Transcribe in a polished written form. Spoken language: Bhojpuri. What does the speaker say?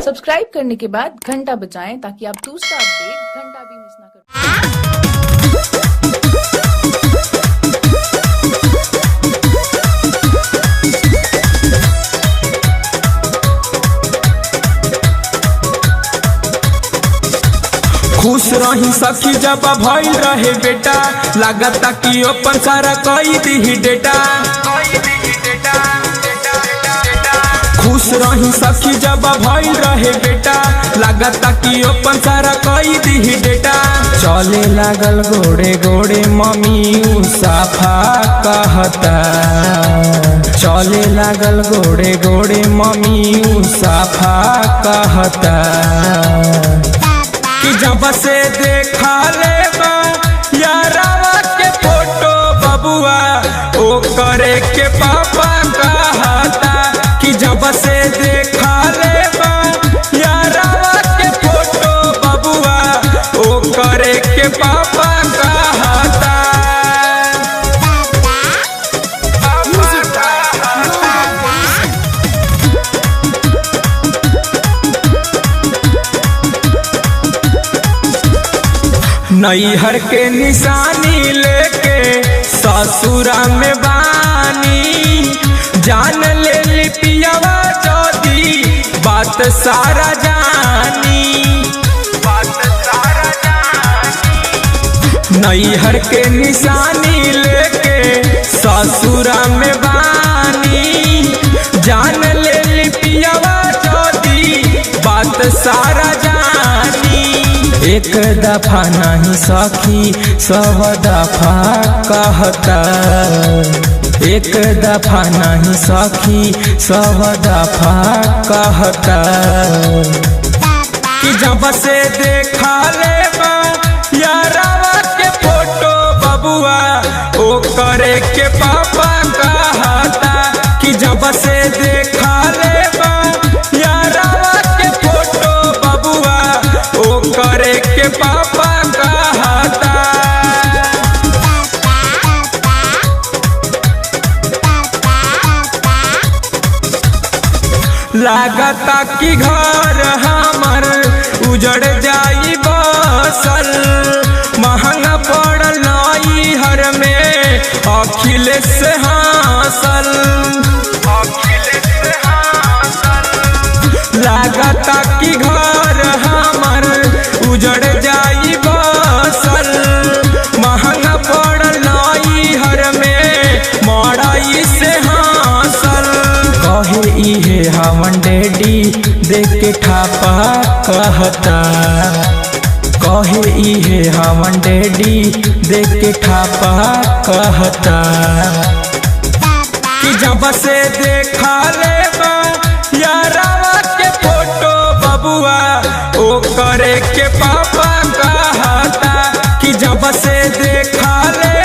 सब्सक्राइब करने के बाद घंटा बजाएं ताकि आप दूसरा अपडेट घंटा भी मिस ना करें। खुश रही सखी जब भइल रहे बेटा, लागता कि ओपन सारा कई दी डेटा। खुश रही सखी जब भइल रहे बेटा, लागता कि ओपन सारा कई दी डेटा। चले लागल गोड़े गोड़े मम्मी साफा कहता, चले लागल गोड़े गोड़े मम्मी साफा कहता। कि जब से देखा ले यारावा के फोटो बबुआ ओ करे के पापा कहता। कि जब से देखा ले यारावा के फोटो बबुआ ओ करे के पापा कहता। नैहर के निशानी लेके ससुरा में बानी, जान ले लिपियावा जदी बात सारा जानी। नैहर के निशानी लेके ससुरा में बानी, जान ले लिपियावा जदी बात सारा जानी। एक दफा नहीं सखी सब दफा कहता, एक दफा नहीं सखी सब दफा कहता। कि जब से देखा ले यारावा के फोटो बबुआ ओ करे के पापा कहता। कि जब से देखा ले यारावा के फोटो बबुआ ओ करे के पापा कहता। लागता कि घर हमर उजड़ जाई बसल, महंगा पड़ल नैहर में अखिलेश हासिल। लागता कि घर हमर उजड़ जाई बसल, महंगा पड़ल नैहर में मड़ई से हासिल। कहे इहे हमन डैडी देख के ठापा कहता, कहे इहे हमन डैडी देख के ठापा कहता। कि जब से देखा ले यारावा के फोटो बबुआ ओ करे के पापा कहता। कि जब से देखा ले